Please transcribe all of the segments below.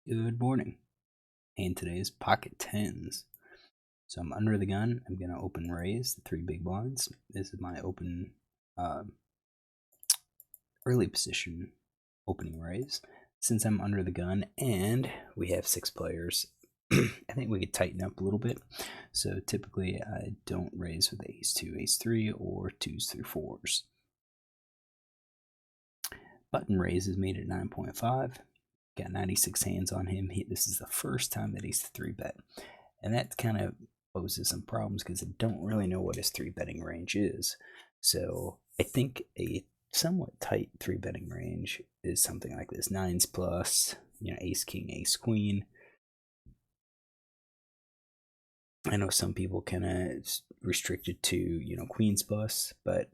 Good morning. And today's pocket tens. So I'm under the gun. I'm gonna open raise the three big blinds. This is my open early position opening raise. Since I'm under the gun and we have 6 players, I think we could tighten up a little bit. So typically I don't raise with ace 2, ace 3, or 2s through 4s. Button raise is made at 9.5. Got 96 hands on him. This is the first time that he's 3-bet. And that kind of poses some problems because I don't really know what his 3-betting range is. So I think a somewhat tight 3-betting range is something like this: 9s plus, ace king, ace queen. I know some people kind of restrict it to queens plus, but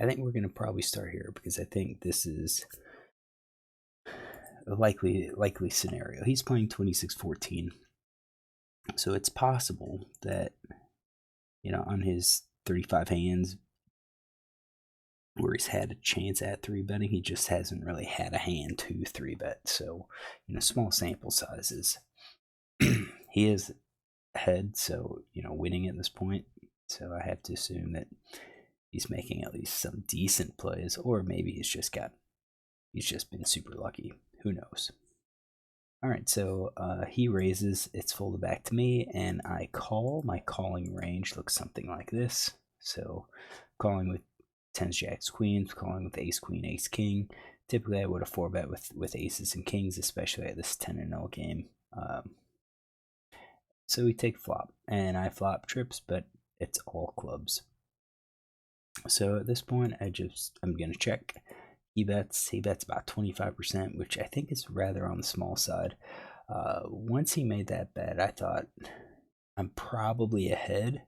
I think we're going to probably start here because I think this is a likely scenario. He's playing 26-14, so it's possible that on his 35 hands where he's had a chance at 3-betting, he just hasn't really had a hand to 3-bet. So small sample sizes. He is ahead, so winning at this point. So I have to assume that he's making at least some decent plays, or maybe he's just been super lucky. Who knows? All right, so he raises, it's folded back to me, and I call. My calling range looks something like this. So calling with 10s, jacks, queens, calling with ace, queen, ace, king. Typically, I would have 4-bet with aces and kings, especially at this 10-0 game. So we take flop, and I flop trips, but it's all clubs. So at this point, I'm going to check. He bets about 25%, which I think is rather on the small side. Once he made that bet, I thought I'm probably ahead.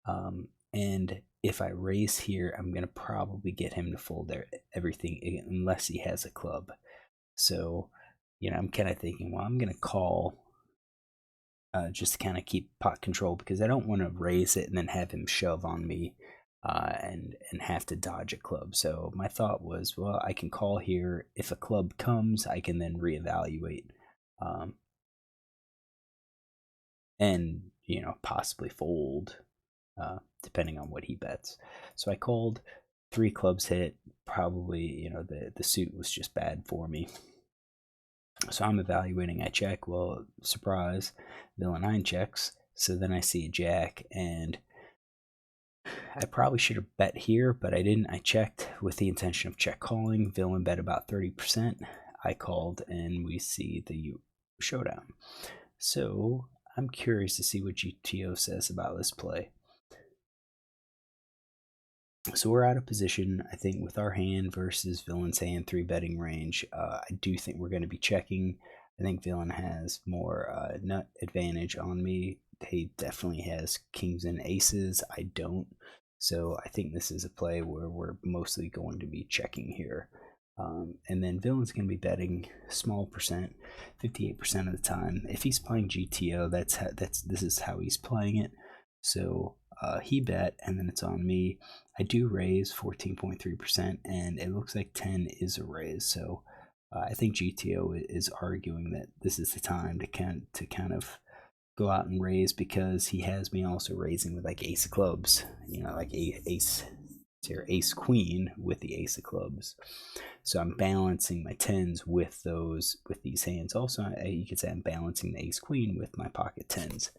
And if I raise here, I'm going to probably get him to fold everything unless he has a club. So, I'm kind of thinking, well, I'm going to call just to kind of keep pot control because I don't want to raise it and then have him shove on me and have to dodge a club. So my thought was, well, I can call here. If a club comes, I can then reevaluate and possibly fold depending on what he bets. So I called. 3 clubs hit. Probably the suit was just bad for me. So I'm evaluating. I check. Well, surprise, villain 9 checks. So then I see a jack, and I probably should have bet here, but I didn't. I checked with the intention of check calling. Villain bet about 30%. I called, and we see the showdown. So I'm curious to see what GTO says about this play. So we're out of position, I think, with our hand versus villain's hand 3-betting range. I do think we're going to be checking. I think villain has more nut advantage on me. He definitely has kings and aces. I don't. So I think this is a play where we're mostly going to be checking here. And then villain's going to be betting small percent, 58% of the time. If he's playing GTO, this is how he's playing it. So he bet, and then it's on me. I do raise 14.3%, and it looks like 10 is a raise. So I think GTO is arguing that this is the time to kind of go out and raise because he has me also raising with like ace of clubs, like ace queen with the ace of clubs. So I'm balancing my 10s with these hands. Also, you could say I'm balancing the ace queen with my pocket 10s.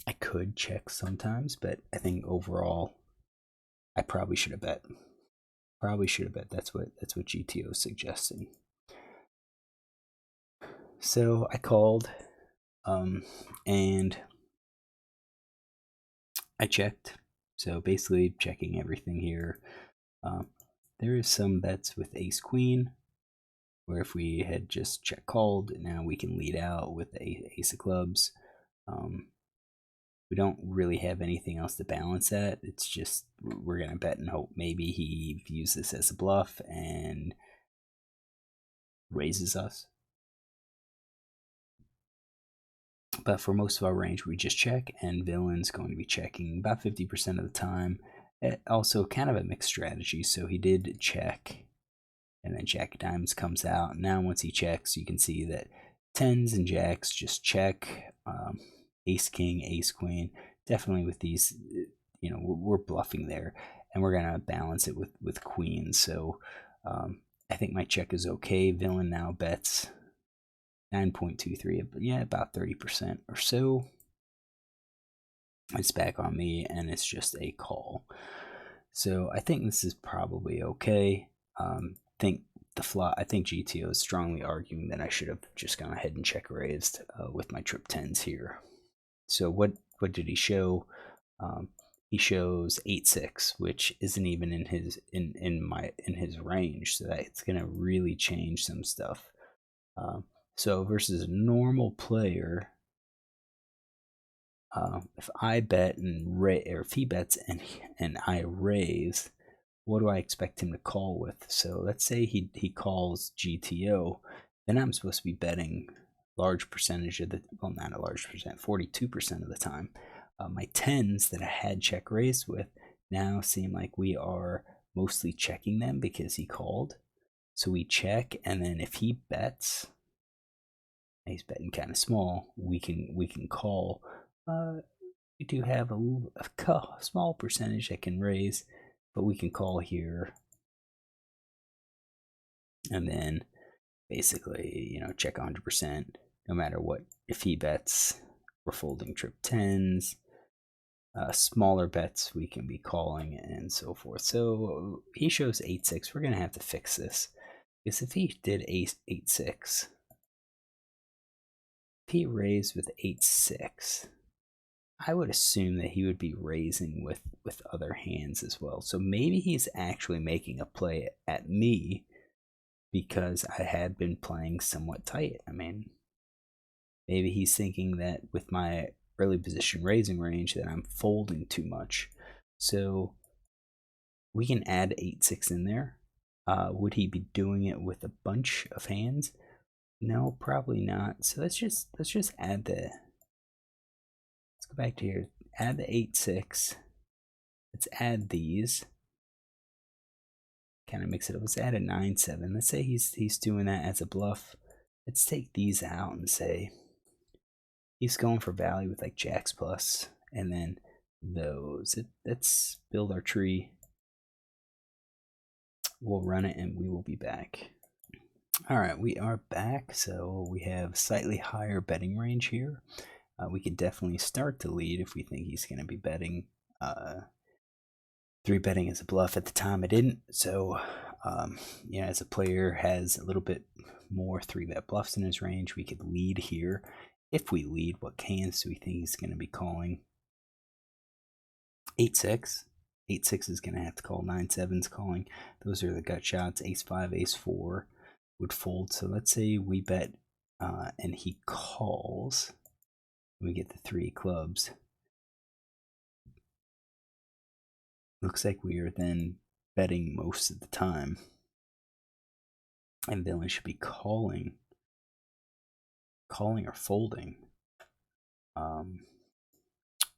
I could check sometimes, but I think overall I probably should have bet. That's what GTO is suggesting. So I called, and I checked. So basically checking everything here. There is some bets with ace queen, where if we had just check called, now we can lead out with the ace of clubs. We don't really have anything else to balance that. It's just we're gonna bet and hope maybe he views this as a bluff and raises us. But for most of our range, we just check, and villain's going to be checking about 50% of the time. Also, kind of a mixed strategy. So he did check, and then Jack of Diamonds comes out. Now, once he checks, you can see that tens and jacks just check. Ace King, Ace Queen. Definitely with these, we're bluffing there, and we're gonna balance it with queens. So I think my check is okay. Villain now bets 9.23, but yeah, about 30% or so. It's back on me, and it's just a call. So I think this is probably okay. I think GTO is strongly arguing that I should have just gone ahead and check raised with my trip tens here. So what did he show? He shows 8-6, which isn't even in his range. So it's gonna really change some stuff. So versus a normal player, if I bet or if he bets and I raise, what do I expect him to call with? So let's say he calls GTO, then I'm supposed to be betting large percentage of not a large percent, 42% of the time. My tens that I had check raised with now seem like we are mostly checking them because he called. So we check, and then if he bets, he's betting kind of small, we can call. We do have a small percentage that can raise, but we can call here, and then basically, check 100% no matter what. If he bets, we're folding trip tens. Smaller bets we can be calling, and so forth. So he shows 8-6. We're gonna have to fix this, because if he did 8-6, if he raised with 8-6, I would assume that he would be raising with other hands as well. So maybe he's actually making a play at me because I had been playing somewhat tight. I mean, maybe he's thinking that with my early position raising range that I'm folding too much. So we can add 8-6 in there. Would he be doing it with a bunch of hands? No, probably not. So let's just add the. Let's go back to here. Add the 8-6. Let's add these. Kind of mix it up. Let's add a 9-7. Let's say he's doing that as a bluff. Let's take these out and say he's going for value with like jacks plus, and then those. Let's build our tree. We'll run it, and we will be back. All right, we are back. So we have slightly higher betting range here. We could definitely start to lead if we think he's going to be betting. 3-betting as a bluff. At the time I didn't, so as a player has a little bit more 3-bet bluffs in his range, we could lead here. If we lead, what hands do we think he's going to be calling? 8-6. 8-6 is going to have to call. 9-7's calling. Those are the gut shots. Ace-5, Ace-4 would fold. So let's say we bet and he calls. We get the 3 clubs. Looks like we are then betting most of the time. And villain should be calling or folding.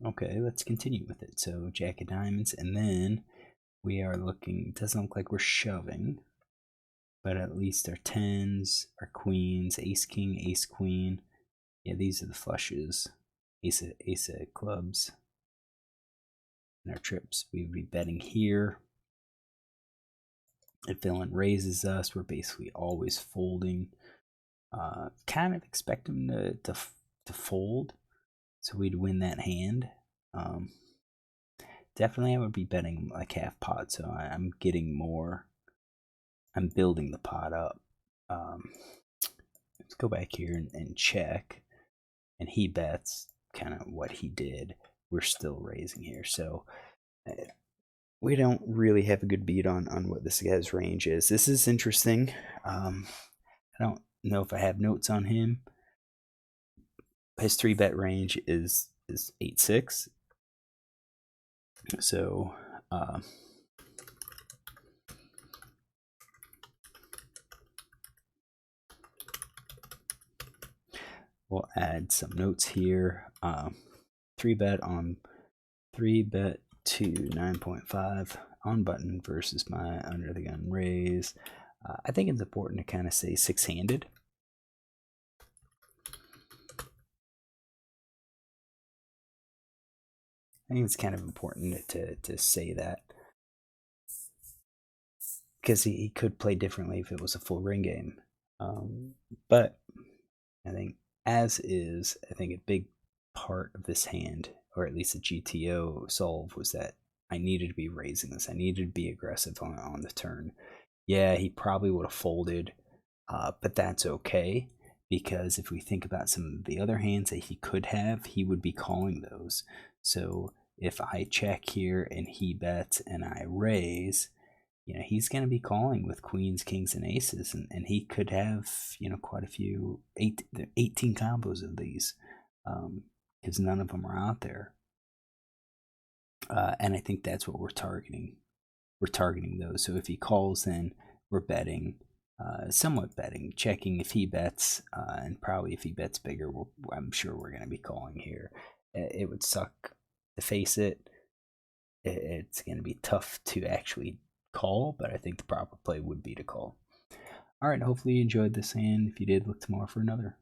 Okay, let's continue with it. So Jack of Diamonds, and then we are looking. It doesn't look like we're shoving, but at least our tens, our queens, Ace King, Ace Queen. Yeah, these are the flushes. Ace of clubs. And our trips, we would be betting here. If villain raises us, we're basically always folding. Kind of expect him to fold, so we'd win that hand. Definitely I would be betting like half pot, so I'm getting more. I'm building the pot up. Let's go back here and check, and he bets kind of what he did. We're still raising here, so we don't really have a good beat on what this guy's range is. This is interesting. I don't know if I have notes on him. His 3-bet range is 8-6. So We'll add some notes here. 3-bet on 3-bet to 9.5 on button versus my under the gun raise. I think it's important to kind of say 6-handed. I think it's kind of important to say that, because he could play differently if it was a full ring game. But I think, as is, I think a big part of this hand, or at least the GTO solve, was that I needed to be raising this. I needed to be aggressive on the turn. Yeah, he probably would have folded, but that's okay, because if we think about some of the other hands that he could have, he would be calling those. So if I check here and he bets and I raise, he's going to be calling with queens, kings, and aces, and he could have, quite a few, 18 combos of these, because none of them are out there. And I think that's what we're targeting. We're targeting those. So if he calls, then we're betting, somewhat betting, checking if he bets, and probably if he bets bigger, I'm sure we're going to be calling here. It would suck to face it. It's going to be tough to actually call, but I think the proper play would be to call. All right, hopefully you enjoyed this hand. If you did, look tomorrow for another.